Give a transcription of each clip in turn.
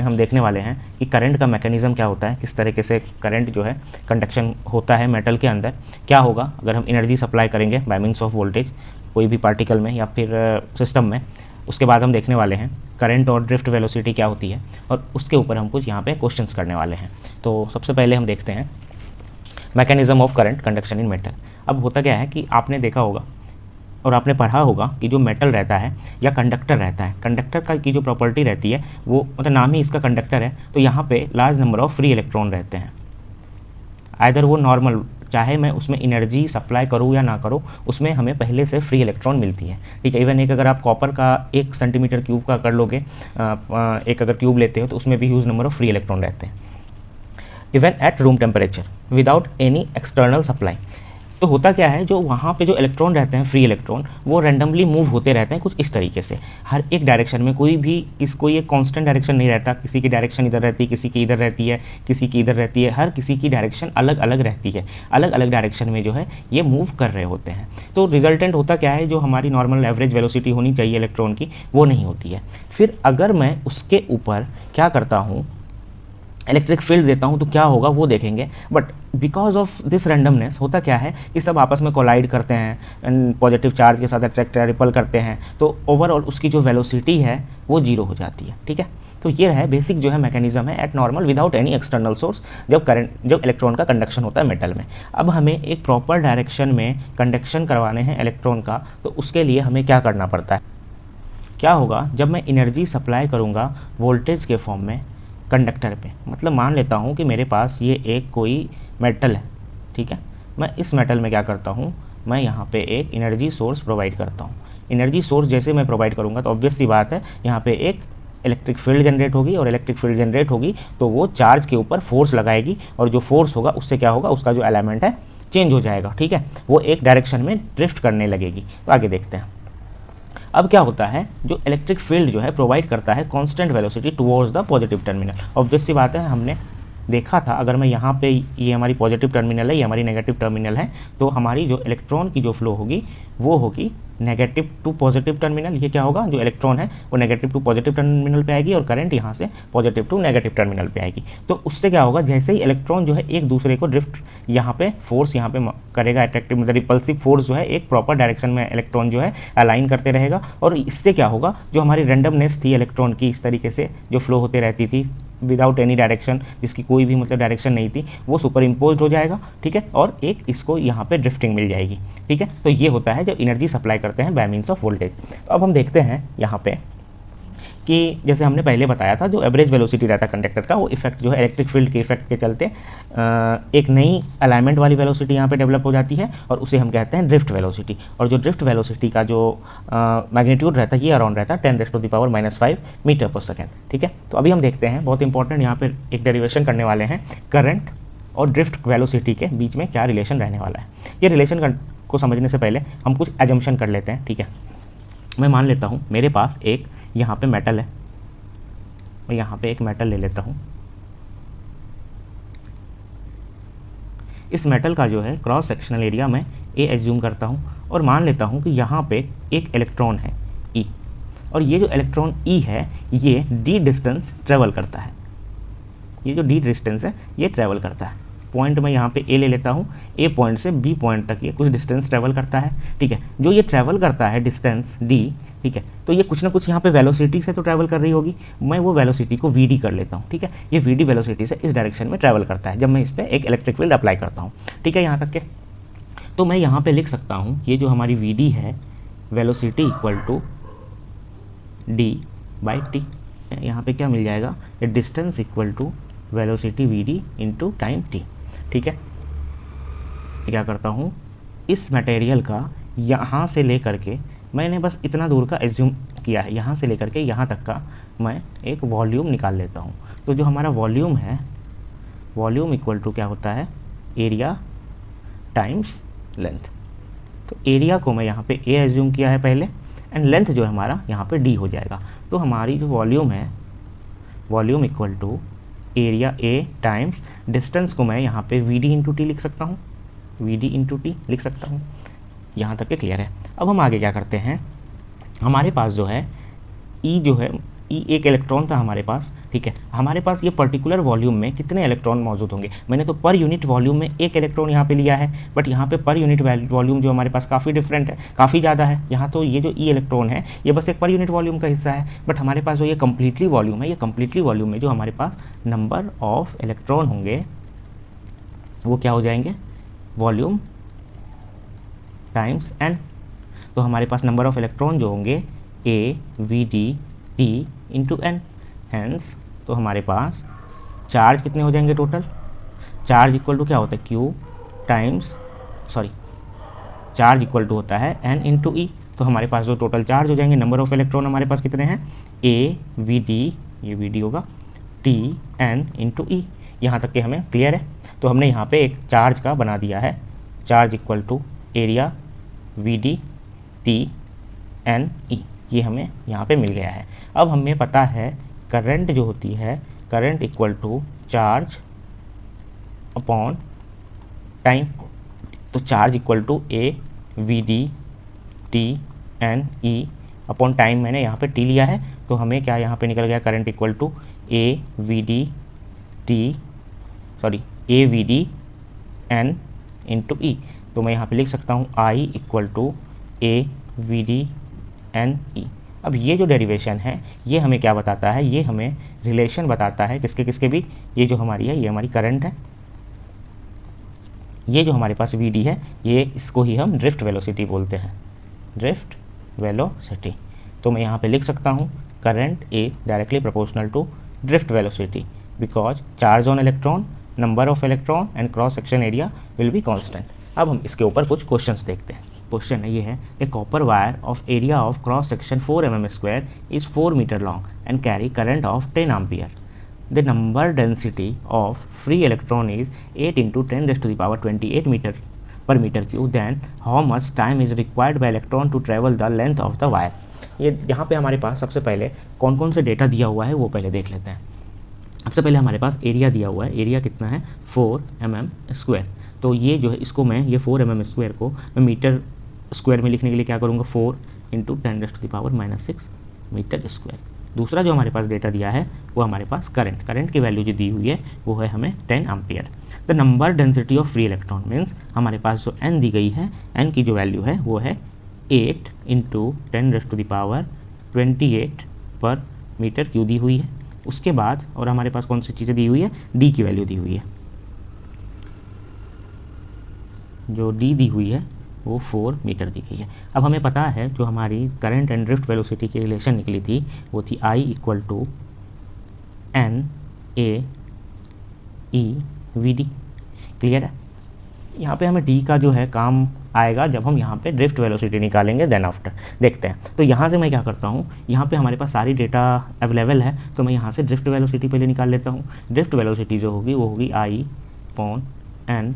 हम देखने वाले हैं कि करंट का मैकेनिज़्म क्या होता है, किस तरीके से करंट जो है कंडक्शन होता है मेटल के अंदर, क्या होगा अगर हम एनर्जी सप्लाई करेंगे बाय मीन्स ऑफ वोल्टेज कोई भी पार्टिकल में या फिर सिस्टम में। उसके बाद हम देखने वाले हैं करंट और ड्रिफ्ट वेलोसिटी क्या होती है, और उसके ऊपर हम कुछ यहाँ पे क्वेश्चंस करने वाले हैं। तो सबसे पहले हम देखते हैं mechanism of current conduction in metal. अब होता क्या है कि आपने देखा होगा और आपने पढ़ा होगा कि जो मेटल रहता है या कंडक्टर रहता है, कंडक्टर का की जो प्रॉपर्टी रहती है वो मतलब नाम ही इसका कंडक्टर है, तो यहाँ पे large number of free electron रहते हैं। आइदर वो नॉर्मल, चाहे मैं उसमें एनर्जी सप्लाई करूँ या ना करूँ, उसमें हमें पहले से फ्री इलेक्ट्रॉन मिलती है। ठीक है, इवन एक अगर आप कॉपर का 1 सेंटीमीटर क्यूब का कर लोगे, एक अगर क्यूब लेते हो तो उसमें भी huge number of free electron रहते हैं even at room temperature without any external supply. तो होता क्या है, जो वहाँ पे जो इलेक्ट्रॉन रहते हैं फ्री इलेक्ट्रॉन, वो रैंडमली मूव होते रहते हैं कुछ इस तरीके से हर एक डायरेक्शन में। कोई एक कांस्टेंट डायरेक्शन नहीं रहता, किसी की डायरेक्शन इधर रहती है, किसी की इधर रहती है, किसी की इधर रहती है, हर किसी की डायरेक्शन अलग अलग रहती है, अलग अलग डायरेक्शन में जो है ये मूव कर रहे होते हैं। तो रिजल्टेंट होता क्या है, जो हमारी नॉर्मल एवरेज वेलोसिटी होनी चाहिए इलेक्ट्रॉन की वो नहीं होती है। फिर अगर मैं उसके ऊपर क्या करता हूँ, इलेक्ट्रिक फील्ड देता हूँ, तो क्या होगा वो देखेंगे। But because of this randomness होता क्या है कि सब आपस में कोलाइड करते हैं एंड पॉजिटिव चार्ज के साथ अट्रैक्ट रिपल करते हैं, तो ओवरऑल उसकी जो वेलोसिटी है वो जीरो हो जाती है। ठीक है, तो ये है बेसिक जो है मैकेनिज्म है eight normal without any external source, जब इलेक्ट्रॉन का कंडक्शन होता है मेटल में। अब हमें एक प्रॉपर डायरेक्शन में कंडक्शन करवाने हैं इलेक्ट्रॉन का, तो उसके लिए हमें क्या करना पड़ता है, क्या होगा जब मैं एनर्जी सप्लाई करूँगा वोल्टेज के फॉर्म में कंडक्टर पे। मतलब मान लेता हूँ कि मेरे पास ये एक कोई मेटल है, ठीक है, मैं इस मेटल में क्या करता हूँ, मैं यहाँ पे एक एनर्जी सोर्स प्रोवाइड करता हूँ। एनर्जी सोर्स जैसे मैं प्रोवाइड करूँगा तो ऑब्वियस सी बात है यहाँ पे एक इलेक्ट्रिक फील्ड जनरेट होगी, और इलेक्ट्रिक फील्ड जनरेट होगी तो वो चार्ज के ऊपर फोर्स लगाएगी, और जो फोर्स होगा उससे क्या होगा, उसका जो एलिमेंट है चेंज हो जाएगा। ठीक है, वो एक डायरेक्शन में ड्रिफ्ट करने लगेगी। तो आगे देखते हैं। अब क्या होता है, जो इलेक्ट्रिक फील्ड जो है प्रोवाइड करता है constant velocity towards the positive terminal. Obvious सी बात है, हमने देखा था अगर मैं यहाँ पे ये हमारी पॉजिटिव टर्मिनल है, ये हमारी नेगेटिव टर्मिनल है, तो हमारी जो इलेक्ट्रॉन की जो फ्लो होगी वो होगी नेगेटिव टू पॉजिटिव टर्मिनल। ये क्या होगा, जो इलेक्ट्रॉन है वो नेगेटिव टू पॉजिटिव टर्मिनल पे आएगी, और करंट यहाँ से पॉजिटिव टू नेगेटिव टर्मिनल पे आएगी। तो उससे क्या होगा, जैसे ही इलेक्ट्रॉन जो है एक दूसरे को ड्रिफ्ट यहाँ पे फोर्स यहाँ पे करेगा, अट्रैक्टिव मतलब रिपल्सिव फोर्स जो है एक प्रॉपर डायरेक्शन में इलेक्ट्रॉन जो है अलाइन करते रहेगा, और इससे क्या होगा, जो हमारी रैंडमनेस थी इलेक्ट्रॉन की इस तरीके से जो फ्लो होते रहती थी विदाउट एनी डायरेक्शन, जिसकी कोई भी मतलब डायरेक्शन नहीं थी, वो सुपर इम्पोज हो जाएगा। ठीक है, और एक इसको यहाँ पे ड्रिफ्टिंग मिल जाएगी। ठीक है, तो ये होता है जब एनर्जी सप्लाई करते हैं बाय मीन्स ऑफ वोल्टेज। तो अब हम देखते हैं यहाँ पे कि जैसे हमने पहले बताया था, जो एवरेज वेलोसिटी रहता है कंडक्टर का, वो इफेक्ट जो है इलेक्ट्रिक फील्ड के इफेक्ट के चलते एक नई अलाइनमेंट वाली वेलोसिटी यहाँ पे डेवलप हो जाती है, और उसे हम कहते हैं ड्रिफ्ट वेलोसिटी। और जो ड्रिफ्ट वेलोसिटी का जो मैग्नीट्यूड रहता है ये अराउंड रहता है 10⁻⁻⁵ मीटर पर सेकेंड। ठीक है, तो अभी हम देखते हैं, बहुत इंपॉर्टेंट यहाँ पे एक डेरिवेशन करने वाले हैं, करंट और ड्रिफ्ट वेलोसिटी के बीच में क्या रिलेशन रहने वाला है। ये रिलेशन को समझने से पहले हम कुछ एजम्पशन कर लेते हैं। ठीक है, मैं मान लेता हूँ मेरे पास एक यहाँ पे मेटल है, मैं यहाँ पे एक मेटल ले लेता हूँ। इस मेटल का जो है क्रॉस सेक्शनल एरिया मैं ए एज्यूम करता हूँ, और मान लेता हूँ कि यहाँ पे एक इलेक्ट्रॉन है ई, और ये जो इलेक्ट्रॉन ई है ये डी डिस्टेंस ट्रेवल करता है। ये जो डी डिस्टेंस है ये ट्रेवल करता है। पॉइंट मैं यहाँ पे ए ले लेता हूँ, ए पॉइंट से बी पॉइंट तक ये कुछ डिस्टेंस ट्रेवल करता है। ठीक है, जो ये ट्रेवल करता है डिस्टेंस डी, ठीक है, तो ये कुछ ना कुछ यहाँ पे वेलोसिटी से तो ट्रैवल कर रही होगी, मैं वो वेलोसिटी को वी डी कर लेता हूँ। ठीक है, ये वी डी वेलोसिटी से इस डायरेक्शन में ट्रैवल करता है जब मैं इस पर एक इलेक्ट्रिक फील्ड अप्लाई करता हूँ। ठीक है, यहाँ तक के तो मैं यहाँ पे लिख सकता हूँ, ये जो हमारी वी डी है, velocity equal to D by T. यहाँ पे क्या मिल जाएगा, ये distance equal to velocity V D into time T. ठीक है, क्या करता हूँ, इस मटेरियल का यहाँ से लेकर के मैंने बस इतना दूर का एज्यूम किया है, यहाँ से लेकर के यहाँ तक का मैं एक वॉल्यूम निकाल लेता हूँ। तो जो हमारा वॉल्यूम है, वॉल्यूम इक्वल टू क्या होता है, एरिया टाइम्स लेंथ। तो एरिया को मैं यहाँ पे ए एज्यूम किया है पहले, एंड लेंथ जो है हमारा यहाँ पे डी हो जाएगा। तो हमारी जो वॉल्यूम है, volume equal to area A times distance को मैं यहाँ पे वी डी इंटू टी लिख सकता हूँ, वी डी इंटू टी लिख सकता हूँ। यहाँ तक के क्लियर है। अब हम आगे क्या करते हैं, हमारे पास जो है ई जो है, ई एक इलेक्ट्रॉन था हमारे पास, ठीक है, हमारे पास ये पर्टिकुलर वॉल्यूम में कितने इलेक्ट्रॉन मौजूद होंगे। मैंने तो पर यूनिट वॉल्यूम में एक इलेक्ट्रॉन यहाँ पे लिया है, बट यहाँ पे पर यूनिट वॉल्यूम जो हमारे पास काफ़ी डिफरेंट है, काफ़ी ज़्यादा है। यहाँ तो ये जो ई इलेक्ट्रॉन है ये बस एक पर यूनिट वॉल्यूम का हिस्सा है, बट हमारे पास जो ये कम्प्लीटली वॉल्यूम है, ये कम्प्लीटली वॉल्यूम में जो हमारे पास नंबर ऑफ इलेक्ट्रॉन होंगे वो क्या हो जाएंगे, वॉल्यूम टाइम्स एन। तो हमारे पास नंबर ऑफ इलेक्ट्रॉन जो होंगे A V D T into N. Hence तो हमारे पास चार्ज कितने हो जाएंगे टोटल, चार्ज इक्वल टू क्या होता है Q times charge equal to होता है एन इंटू ई। तो हमारे पास जो टोटल चार्ज हो जाएंगे, नंबर ऑफ इलेक्ट्रॉन हमारे पास कितने हैं, ए वी डी, ये वी डी होगा, टी एन इंटू ई। यहाँ तक के हमें क्लियर है। तो हमने यहाँ पे एक चार्ज का बना दिया है, charge equal to area V D T N E, ये हमें यहाँ पे मिल गया है। अब हमें पता है करंट जो होती है, current equal to charge upon time. तो charge equal to A V D T N E upon time, मैंने यहाँ पे टी लिया है, तो हमें क्या यहाँ पे निकल गया, current equal to A V D N into E. तो मैं यहाँ पे लिख सकता हूँ I equal to A V D N E. अब ये जो डेरिवेशन है ये हमें क्या बताता है, ये हमें रिलेशन बताता है किसके किसके भी, ये जो हमारी है ये हमारी करंट है, ये जो हमारे पास वी डी है ये, इसको ही हम ड्रिफ्ट वेलोसिटी बोलते हैं, ड्रिफ्ट वेलोसिटी। तो मैं यहाँ पे लिख सकता हूँ current A directly proportional to drift velocity because charge on electron, number of electron and cross section area will be constant. अब हम इसके ऊपर कुछ क्वेश्चंस देखते हैं। क्वेश्चन ये है, a copper wire of area of cross section 4 mm² is 4 metre long and carry current of 10 ampere. The number density of free electron is 8 × 10⁻28 metre per metre cube, then how much time is required by electron to travel the length of the wire. ये यहाँ पे हमारे पास सबसे पहले कौन कौन से data दिया हुआ है वो पहले देख लेते हैं। सबसे पहले हमारे पास एरिया दिया हुआ है, एरिया कितना है 4 mm²। तो ये जो है इसको मैं ये 4 mm² को मैं मीटर स्क्वायर में लिखने के लिए क्या करूँगा, 4 × 10⁻⁻6 मीटर स्क्वायर। दूसरा जो हमारे पास डेटा दिया है वो हमारे पास करंट की वैल्यू जो दी हुई है वो है हमें 10 ampere. The number density of free electron means हमारे पास जो एन दी गई है, एन की जो वैल्यू है वो है 8 × 10⁻28 पर मीटर क्यू दी हुई है। उसके बाद और हमारे पास कौन सी चीज़ें दी हुई है, डी की वैल्यू दी हुई है, जो डी दी हुई है वो 4 मीटर दी गई है। अब हमें पता है जो हमारी करंट एंड ड्रिफ्ट वेलोसिटी की रिलेशन निकली थी वो थी I equal to N A E V D. Clear है। यहाँ पे हमें डी का जो है काम आएगा जब हम यहाँ पे ड्रिफ्ट वेलोसिटी निकालेंगे, देन आफ्टर देखते हैं। तो यहाँ से मैं क्या करता हूँ, यहाँ पे हमारे पास सारी डेटा अवेलेबल है, तो मैं यहाँ से ड्रिफ्ट वेलोसिटी पहले निकाल लेता हूँ। ड्रिफ्ट वेलोसिटी जो होगी वो होगी आई अपॉन एन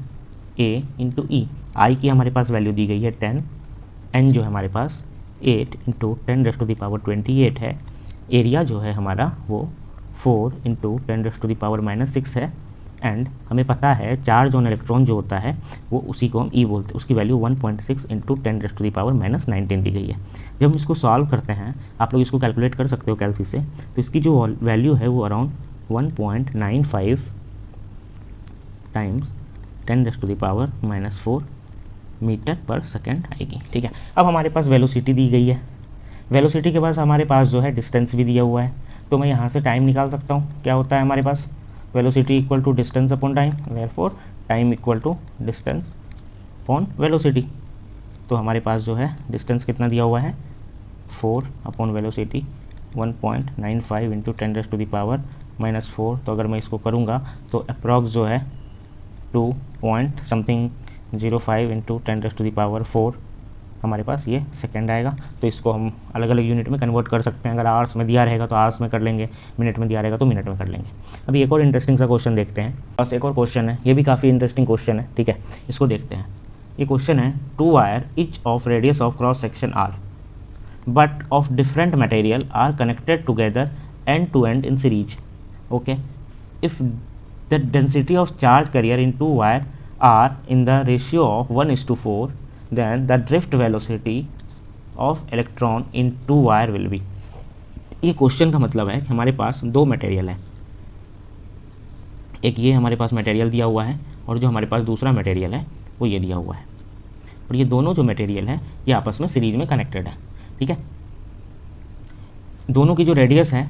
ए इंटू ई। आई की हमारे पास वैल्यू दी गई है 10, एन जो है हमारे पास 8 × 10⁻28 है, एरिया जो है हमारा वो 4 × 10⁻⁻6 है, एंड हमें पता है चार्ज ऑन इलेक्ट्रॉन जो होता है वो उसी को हम ई बोलते हैं, उसकी वैल्यू 1.6 × 10⁻⁻19 दी गई है। जब हम इसको सॉल्व करते हैं, आप लोग इसको कैलकुलेट कर सकते हो कैलसी से, तो इसकी जो वैल्यू है वो अराउंड 1.95 टाइम्स 10⁻⁻4 मीटर पर सेकेंड आएगी। ठीक है। अब हमारे पास वेलोसिटी दी गई है, वेलोसिटी के पास हमारे पास जो है डिस्टेंस भी दिया हुआ है, तो मैं यहाँ से टाइम निकाल सकता हूँ। क्या होता है हमारे पास, velocity equal to distance upon time, therefore time equal to distance upon velocity. तो हमारे पास जो है डिस्टेंस कितना दिया हुआ है 4 अपॉन वेलोसिटी 1.95 × 10⁻⁻4। तो अगर मैं इसको करूँगा तो अप्रॉक्स जो है 2.05 × 10⁻4 हमारे पास ये सेकंड आएगा। तो इसको हम अलग अलग यूनिट में कन्वर्ट कर सकते हैं। अगर आवर्स में दिया रहेगा तो आवर्स में कर लेंगे, मिनट में दिया रहेगा तो मिनट में कर लेंगे। अभी एक और इंटरेस्टिंग सा क्वेश्चन देखते हैं। बस एक और क्वेश्चन है, ये भी काफ़ी इंटरेस्टिंग क्वेश्चन है। ठीक है, इसको देखते हैं। ये क्वेश्चन है, 2 wire each of radius of cross section R but of different material are connected together end to end in series. Okay, if the density of charge carrier in 2 wire are in the ratio of 1:4, then the drift velocity of electron in 2 wire will be। ये question का मतलब है कि हमारे पास दो material है, एक ये हमारे पास मटेरियल दिया हुआ है और जो हमारे पास दूसरा मटेरियल है वो ये दिया हुआ है, और ये दोनों जो मटेरियल है ये आपस में सीरीज में कनेक्टेड है। ठीक है, दोनों की जो रेडियस है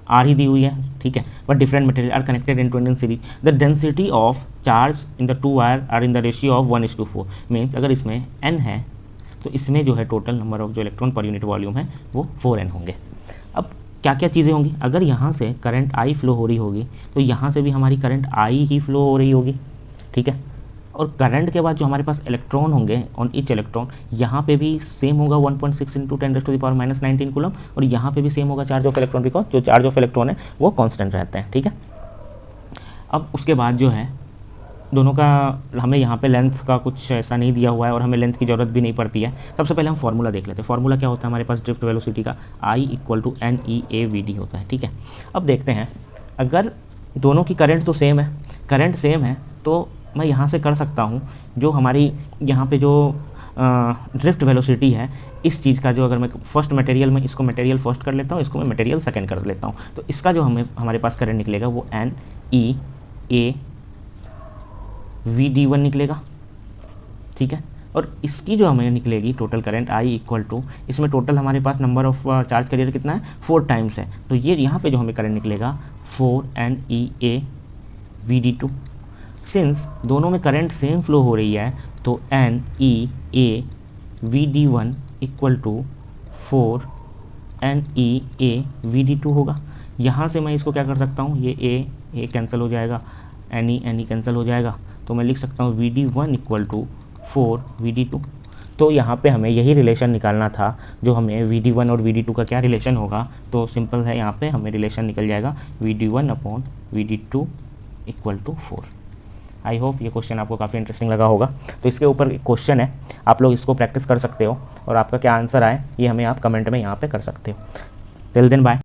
आर ही दी हुई है। ठीक है, but different material are connected in series. The density of charge in the two wire are in the ratio of 1:4। Means अगर इसमें n है तो इसमें जो है टोटल नंबर ऑफ जो इलेक्ट्रॉन पर यूनिट वॉल्यूम है वो 4n होंगे। अब क्या क्या चीज़ें होंगी, अगर यहाँ से करंट I फ्लो हो रही होगी तो यहाँ से भी हमारी करंट I ही फ्लो हो रही होगी। ठीक है, और करंट के बाद जो हमारे पास इलेक्ट्रॉन होंगे ऑन ईच इलेक्ट्रॉन, यहाँ पे भी सेम होगा 1.6 × 10⁻⁻19 कूलम, और यहाँ पे भी सेम होगा चार्ज ऑफ इलेक्ट्रॉन, बिकॉज जो चार्ज ऑफ इलेक्ट्रॉन है वो कांस्टेंट रहते हैं। ठीक है, अब उसके बाद जो है दोनों का हमें यहाँ पे लेंथ का कुछ ऐसा नहीं दिया हुआ है और हमें लेंथ की ज़रूरत भी नहीं पड़ती है। सबसे पहले हम फार्मूला देख लेते हैं। फार्मूला क्या होता है हमारे पास ड्रिफ्ट वेलोसिटी का, I = NEAVD होता है। ठीक है, अब देखते हैं अगर दोनों की करंट तो सेम है, करंट सेम है तो मैं यहाँ से कर सकता हूँ जो हमारी यहाँ पे जो ड्रिफ्ट वेलोसिटी है इस चीज़ का, जो अगर मैं फर्स्ट मटेरियल में इसको मटेरियल फर्स्ट कर लेता हूँ, इसको मैं मटेरियल सेकंड कर लेता हूँ, तो इसका जो हमारे पास करंट निकलेगा वो NEAVD1 निकलेगा। ठीक है, और इसकी जो हमें निकलेगी टोटल करंट I = इसमें टोटल हमारे पास नंबर ऑफ चार्ज कैरियर कितना है 4 टाइम्स है, तो ये यहाँ पे जो हमें करंट निकलेगा 4NEAVD2। सिंस दोनों में करंट सेम फ्लो हो रही है तो NEAVD1 = 4NEAVD2 होगा। यहाँ से मैं इसको क्या कर सकता हूँ, ये A कैंसिल हो जाएगा, NE कैंसिल हो जाएगा, तो मैं लिख सकता हूँ VD1 = 4VD2। तो यहाँ पे हमें यही रिलेशन निकालना था, जो हमें VD1 और VD2 का क्या रिलेशन होगा, तो सिंपल है, यहाँ पे हमें रिलेशन निकल जाएगा VD1/VD2 = 4। आई होप ये क्वेश्चन आपको काफ़ी इंटरेस्टिंग लगा होगा। तो इसके ऊपर क्वेश्चन है, आप लोग इसको प्रैक्टिस कर सकते हो और आपका क्या आंसर आए ये हमें आप कमेंट में यहाँ पे कर सकते हो। Till then bye.